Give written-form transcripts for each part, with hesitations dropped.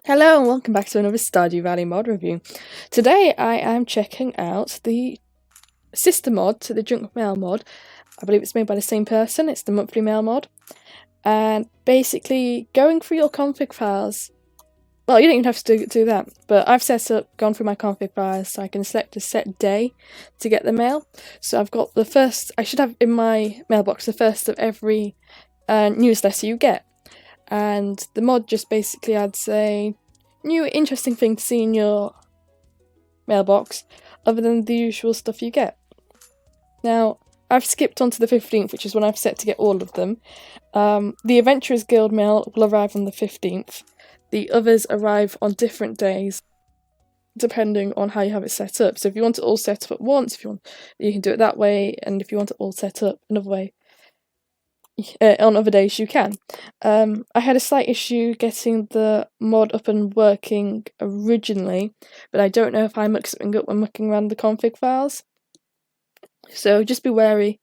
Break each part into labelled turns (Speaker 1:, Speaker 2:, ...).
Speaker 1: Hello and welcome back to another Stardew Valley mod review. Today I am checking out the sister mod to the junk mail mod. I believe it's made by the same person, it's the monthly mail mod. And basically going through your config files. Well, you don't even have to do that, but I've gone through my config files so I can select a set day to get the mail. So I've got the first, I should have in my mailbox the first of every newsletter you get. And the mod just basically adds a new interesting thing to see in your mailbox other than the usual stuff you get. Now, I've skipped on to the 15th, which is when I've set to get all of them. The Adventurers Guild mail will arrive on the 15th. The others arrive on different days, depending on how you have it set up. So if you want it all set up at once, you can do it that way, and if you want it all set up another way, on other days you can. I had a slight issue getting the mod up and working originally, but I don't know if I mucked something up when mucking around the config files. So just be wary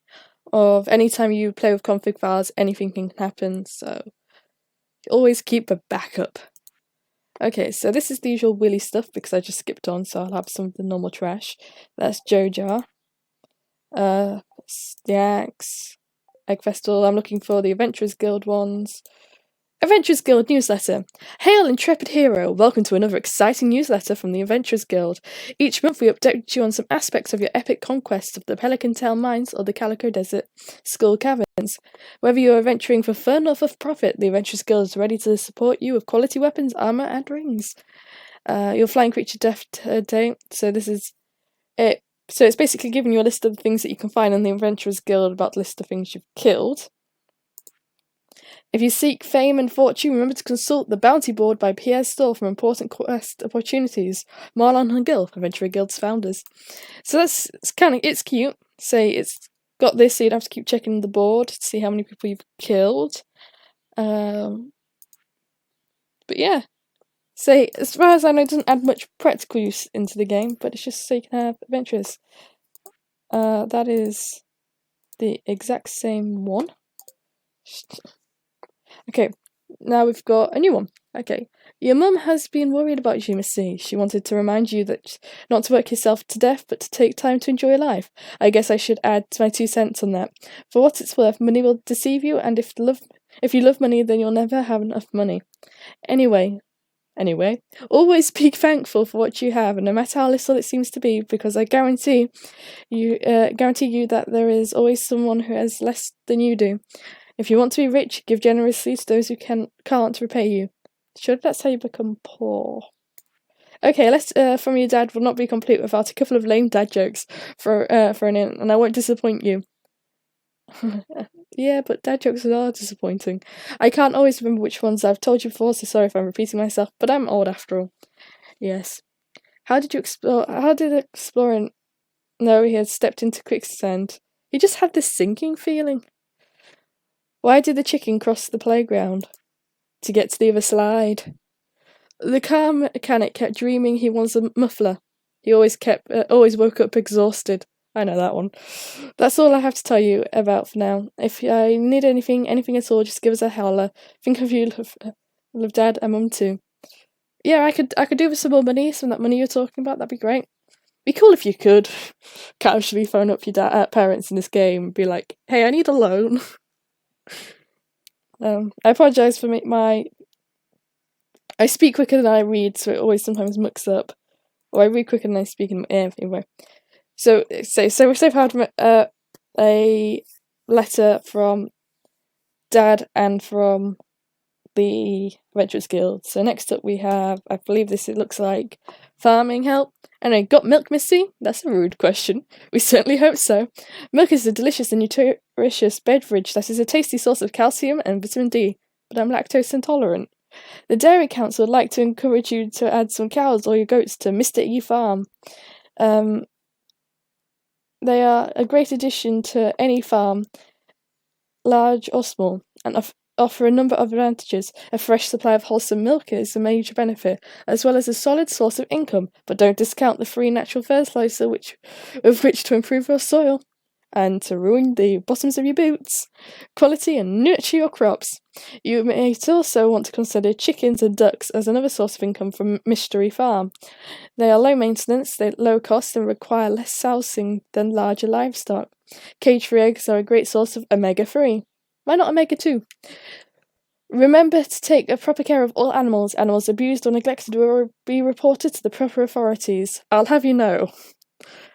Speaker 1: of any time you play with config files, anything can happen, so always keep a backup. Okay, so this is the usual willy stuff because I just skipped on, so I'll have some of the normal trash. That's Joja. Stacks. Egg Festival. I'm looking for the Adventurers Guild ones. Adventurers Guild newsletter. Hail, intrepid hero! Welcome to another exciting newsletter from the Adventurers Guild. Each month we update you on some aspects of your epic conquest of the Pelican Tail Mines or the Calico Desert Skull Caverns. Whether you are adventuring for fun or for profit, the Adventurers Guild is ready to support you with quality weapons, armor, and rings. Your flying creature death date. So this is it. So it's basically giving you a list of the things that you can find in the Adventurers Guild about the list of things you've killed. If you seek fame and fortune, remember to consult the bounty board by Pierre's store for important quest opportunities. Marlon and Gil, Adventurer Guild's founders. So it's cute. Say it's got this, so you'd have to keep checking the board to see how many people you've killed. But yeah. Say, as far as I know, it doesn't add much practical use into the game, but it's just so you can have adventures. That is the exact same one. Okay, now we've got a new one. Okay, your mum has been worried about you, Missy. She wanted to remind you that not to work yourself to death, but to take time to enjoy life. I guess I should add my 2 cents on that. For what it's worth, money will deceive you, and if you love money, then you'll never have enough money. Anyway, always be thankful for what you have, and no matter how little it seems to be, because I guarantee you that there is always someone who has less than you do. If you want to be rich, give generously to those who can't repay you. Sure, that's how you become poor. Okay, let's from your dad will not be complete without a couple of lame dad jokes for an in, and I won't disappoint you. Yeah, but dad jokes are disappointing. I can't always remember which ones I've told you before, so sorry if I'm repeating myself, but I'm old after all. Yes. How did exploring know he had stepped into quicksand? He just had this sinking feeling. Why did the chicken cross the playground? To get to the other slide. The car mechanic kept dreaming he was a muffler. He always woke up exhausted. I know that one. That's all I have to tell you about for now. If I need anything at all, just give us a holler. Think of you, love Dad and Mum too. Yeah, I could do with some more money, some of that money you're talking about. That'd be great. Be cool if you could casually phone up your parents in this game and be like, "Hey, I need a loan." I apologise for I speak quicker than I read, so it always sometimes mucks up. Or I read quicker than I speak anyway. So we've had a letter from Dad and from the Adventurers Guild. So next up we have, I believe it looks like farming help. And I got milk, Missy? That's a rude question. We certainly hope so. Milk is a delicious and nutritious beverage that is a tasty source of calcium and vitamin D, but I'm lactose intolerant. The Dairy Council would like to encourage you to add some cows or your goats to Mr. E Farm. They are a great addition to any farm, large or small, and offer a number of advantages. A fresh supply of wholesome milk is a major benefit, as well as a solid source of income, but don't discount the free natural fertilizer with which to improve your soil. and to ruin the bottoms of your boots, quality and nurture your crops. You may also want to consider chickens and ducks as another source of income from Mystery Farm. They are low maintenance, they're low cost, and require less housing than larger livestock. Cage-free eggs are a great source of omega-3. Why not omega-2? Remember to take proper care of all animals. Animals abused or neglected will be reported to the proper authorities. I'll have you know,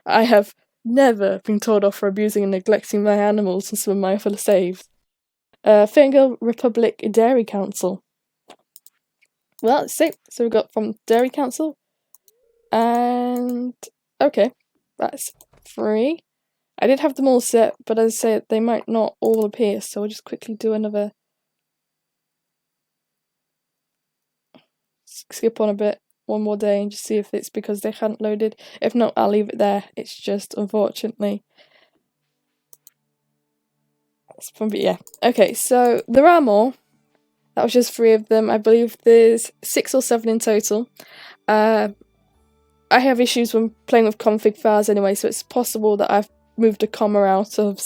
Speaker 1: I have never been told off for abusing and neglecting my animals and some of my fellow slaves. Fingal Republic Dairy Council. Well, let's see. So we've got from Dairy Council. And okay, that's free. I did have them all set, but as I said, they might not all appear, so I'll just quickly do another skip on a bit, one more day, and just see if it's because they hadn't loaded. If not, I'll leave it there. It's just, unfortunately. But yeah. Okay, so there are more. That was just 3 of them. I believe there's 6 or 7 in total. I have issues when playing with config files anyway, so it's possible that I've moved a comma out of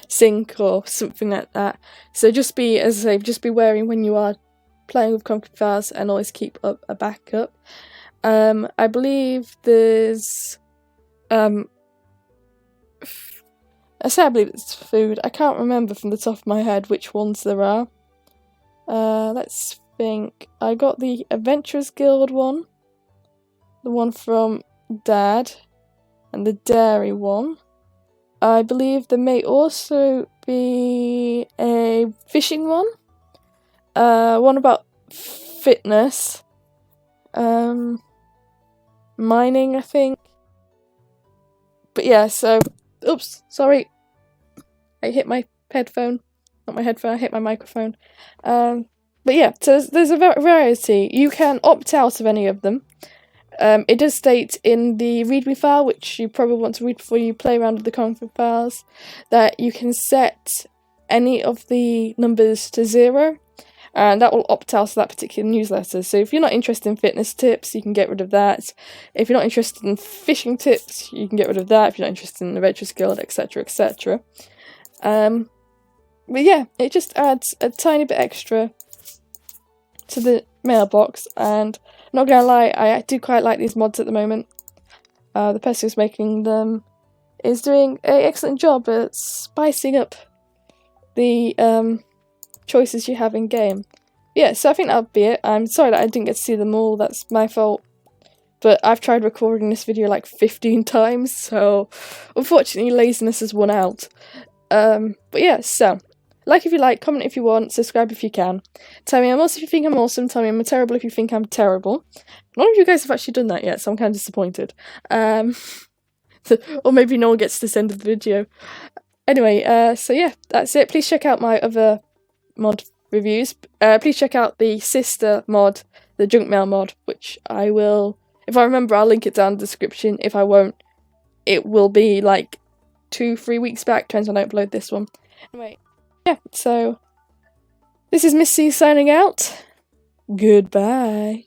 Speaker 1: sync or something like that. So just be, as I say, just be wary when you are playing with config files, and always keep up a backup. I believe there's I believe it's food. I can't remember from the top of my head which ones there are. Let's think. I got the Adventurers Guild one, the one from Dad, and the dairy one. I believe there may also be a fishing one. One about fitness. Mining, I think. But yeah, so oops, sorry. I hit my headphone. Not my headphone, I hit my microphone. But yeah, so there's a variety. You can opt out of any of them. It does state in the readme file, which you probably want to read before you play around with the config files, that you can set any of the numbers to 0, and that will opt out of that particular newsletter. So if you're not interested in fitness tips, you can get rid of that. If you're not interested in fishing tips, you can get rid of that. If you're not interested in the Adventurers Guild, etc., etc. But yeah, it just adds a tiny bit extra to the mailbox, and I'm not gonna lie, I do quite like these mods at the moment. The person who's making them is doing an excellent job at spicing up the choices you have in game. Yeah, so I think that'll be it. I'm sorry that I didn't get to see them all, that's my fault. But I've tried recording this video like 15 times, so unfortunately laziness has won out. But yeah, so like if you like, comment if you want, subscribe if you can. Tell me I'm awesome if you think I'm awesome, tell me I'm terrible if you think I'm terrible. None of you guys have actually done that yet, so I'm kind of disappointed. Or maybe no one gets to this end of the video. Anyway, so yeah, that's it. Please check out my other mod reviews. Please check out the sister mod, the junk mail mod, which I will, if I remember, I'll link it down in the description. If I won't, it will be like 2-3 weeks back, depends when I upload this one. Anyway, yeah, so this is Missy signing out. Goodbye.